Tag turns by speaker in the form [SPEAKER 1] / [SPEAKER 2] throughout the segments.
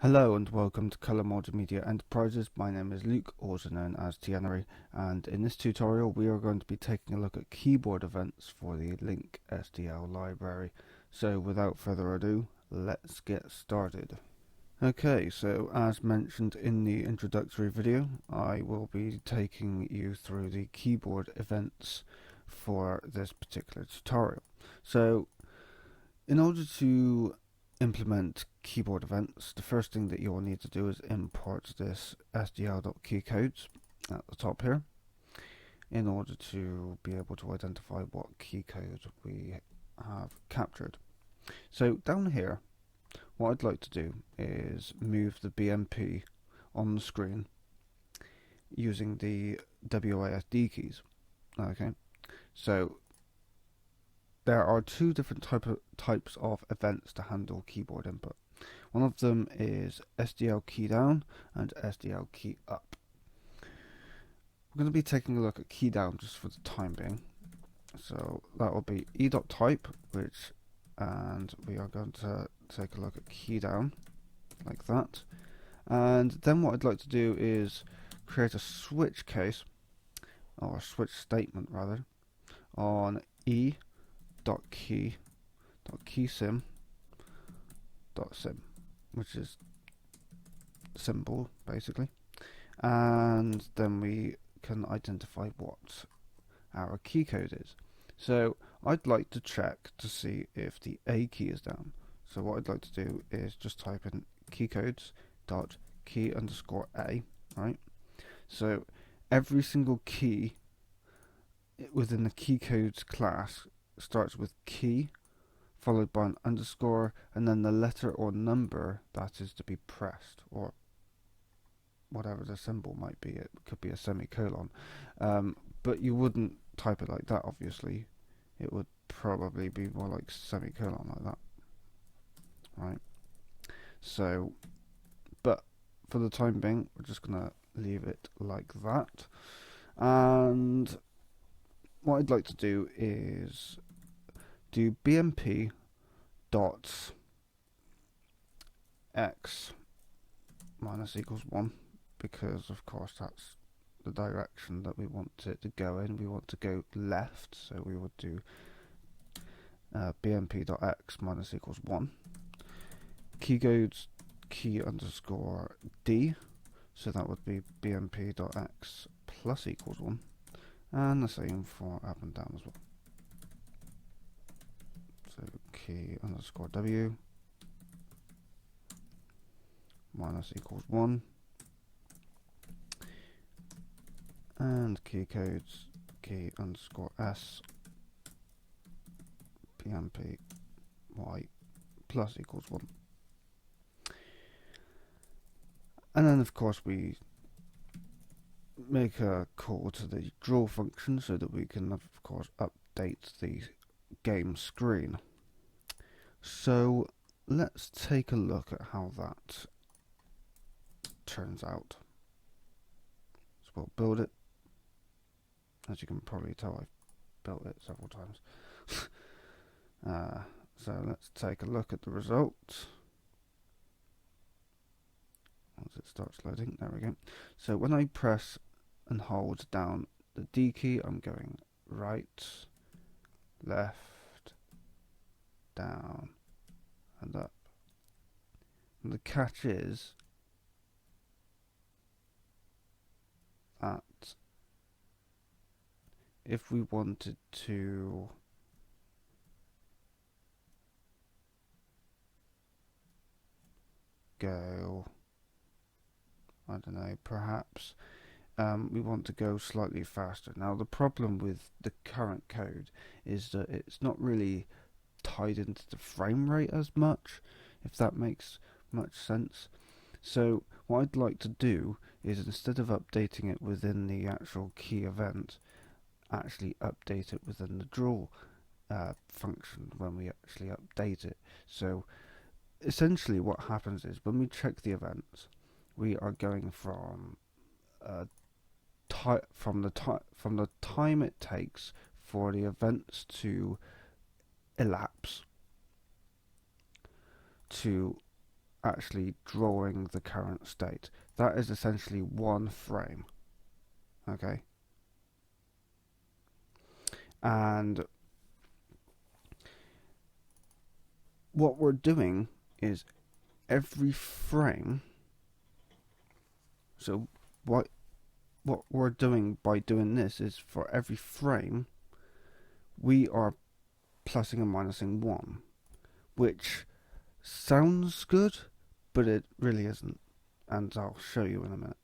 [SPEAKER 1] Hello and welcome to Color Multimedia Enterprises. My name is Luke, also known as Tianery, and in this tutorial we are going to be taking a look at keyboard events for the Linc SDL library. So without further ado, let's get started. Okay, so as mentioned in the introductory video, I will be taking you through the keyboard events for this particular tutorial. So in order to implement keyboard events, the first thing that you will need to do is import this sdl.keycodes at the top here in order to be able to identify what key code we have captured. So down here, what I'd like to do is move the BMP on the screen using the WASD keys. Okay, so there are two different types of events to handle keyboard input. One of them is SDL key down and SDL key up. We're going to be taking a look at key down just for the time being. So that will be e.type, and we are going to take a look at key down like that. And then what I'd like to do is create a switch case, or a switch statement rather, on e.key.keysim.sim, which is symbol basically, and then we can identify what our key code is. So I'd like to check to see if the A key is down. So what I'd like to do is just type in keycodes.key_A, right? So every single key within the keycodes class starts with key followed by an underscore and then the letter or number that is to be pressed, or whatever the symbol might be. It could be a semicolon, but you wouldn't type it like that, obviously. It would probably be more like semicolon, like that, right? So, but for the time being, we're just gonna leave it like that. And what I'd like to do is do BMP dot x minus equals 1, because of course that's the direction that we want it to go in. We want to go left, so we would do bmp.x minus equals 1. Keycodes key underscore d, so that would be bmp.x plus equals 1, and the same for up and down as well. So key underscore w minus equals 1, and key codes key underscore s bmp y plus equals 1. And then of course we make a call to the draw function so that we can of course update the game screen. So let's take a look at how that turns out. So we'll build it. As you can probably tell, I've built it several times. So let's take a look at the result. Once it starts loading, there we go. So when I press and hold down the D key, I'm going right, left, down, and up. And the catch is that if we wanted to go, I don't know, perhaps we want to go slightly faster. Now the problem with the current code is that it's not really tied into the frame rate as much, if that makes much sense. So what I'd like to do is, instead of updating it within the actual key event, actually update it within the draw function when we actually update it. So essentially what happens is, when we check the events, we are going from from the time it takes for the events to elapse to actually drawing the current state. That is essentially one frame. Okay. And what we're doing is every frame. So what we're doing by doing this is for every frame we are plussing and minusing 1, which sounds good, but it really isn't, and I'll show you in a minute.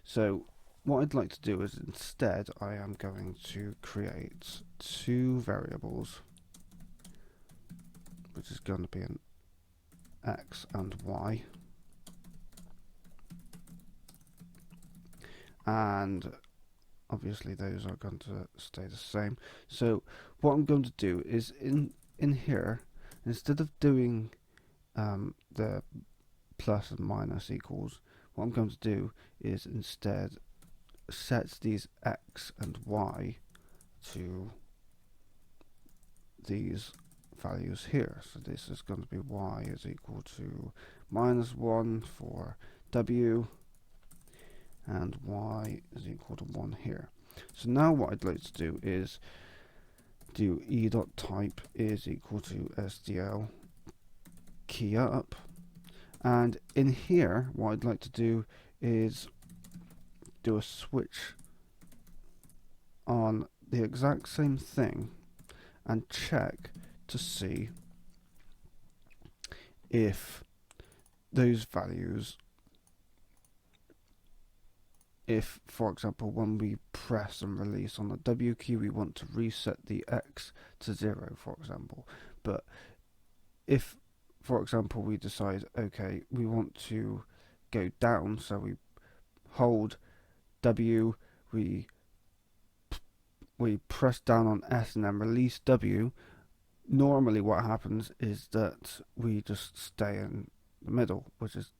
[SPEAKER 1] So what I'd like to do is instead I am going to create two variables, which is going to be an X and Y, and obviously those are going to stay the same. So what I'm going to do is in here, instead of doing the plus and minus equals, what I'm going to do is instead set these X and Y to these values here. So this is going to be Y is equal to -1 for W, and Y is equal to 1 here. So now what I'd like to do is do e.type is equal to SDL key up, and in here what I'd like to do is do a switch on the exact same thing and check to see if those values, if for example when we press and release on the W key we want to reset the X to 0, for example, but if for example we decide okay we want to go down, so we hold W, we press down on S and then release W, normally what happens is that we just stay in the middle, which is,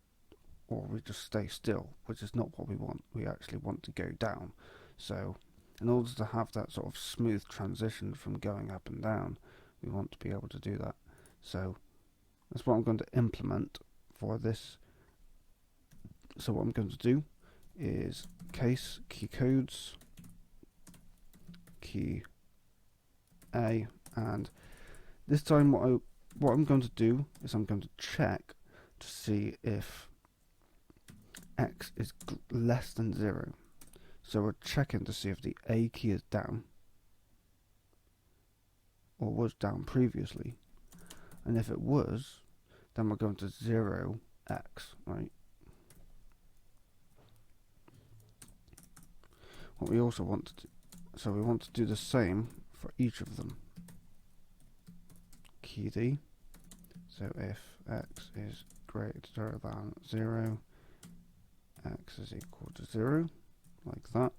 [SPEAKER 1] or we just stay still, which is not what we want. We actually want to go down. So in order to have that sort of smooth transition from going up and down, we want to be able to do that. So that's what I'm going to implement for this. So what I'm going to do is case key codes key A, and this time what I'm going to do is I'm going to check to see if X is less than 0. So we're checking to see if the A key is down or was down previously, and if it was, then we're going to 0 X, right? What we also want to do, so we want to do the same for each of them. Key D. So if X is greater than 0, X is equal to 0, like that.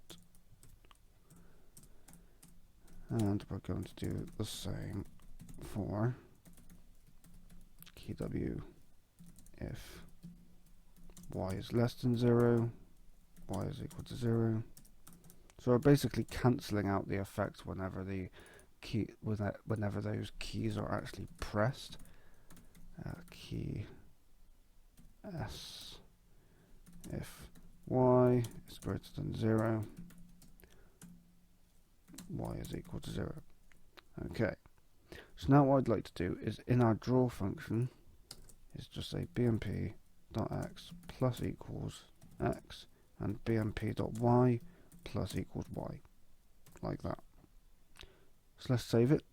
[SPEAKER 1] And we're going to do the same for key W. If Y is less than 0, Y is equal to 0. So we're basically cancelling out the effect whenever the key, whenever those keys are actually pressed. Key S. If Y is greater than 0, Y is equal to 0. Okay. So now what I'd like to do is in our draw function is just say bmp.x plus equals x and bmp.y plus equals y, like that. So let's save it,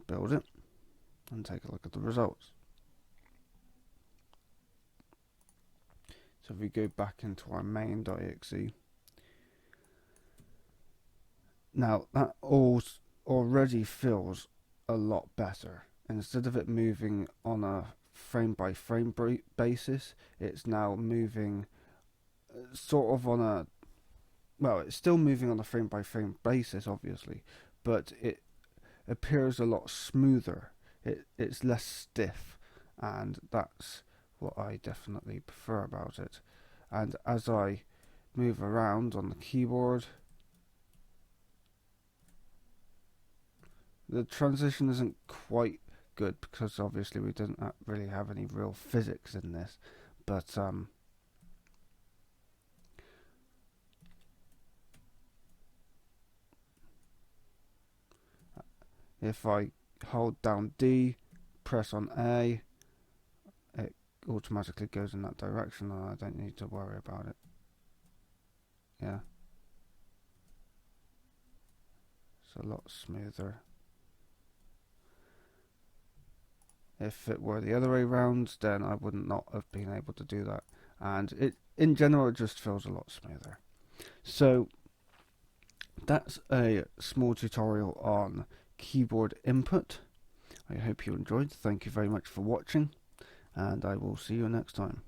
[SPEAKER 1] build it, and take a look at the results. So if we go back into our main.exe, now that already feels a lot better. Instead of it moving on a frame by frame basis, it's now moving sort of on a, well, it's still moving on a frame by frame basis obviously, but it appears a lot smoother. It's less stiff, and that's what I definitely prefer about it. And as I move around on the keyboard, the transition isn't quite good because obviously we didn't really have any real physics in this, but if I hold down D, press on A, it automatically goes in that direction and I don't need to worry about it. Yeah, it's a lot smoother. If it were the other way round, then I would not have been able to do that, and it in general it just feels a lot smoother. So that's a small tutorial on keyboard input. I hope you enjoyed. Thank you very much for watching, and I will see you next time.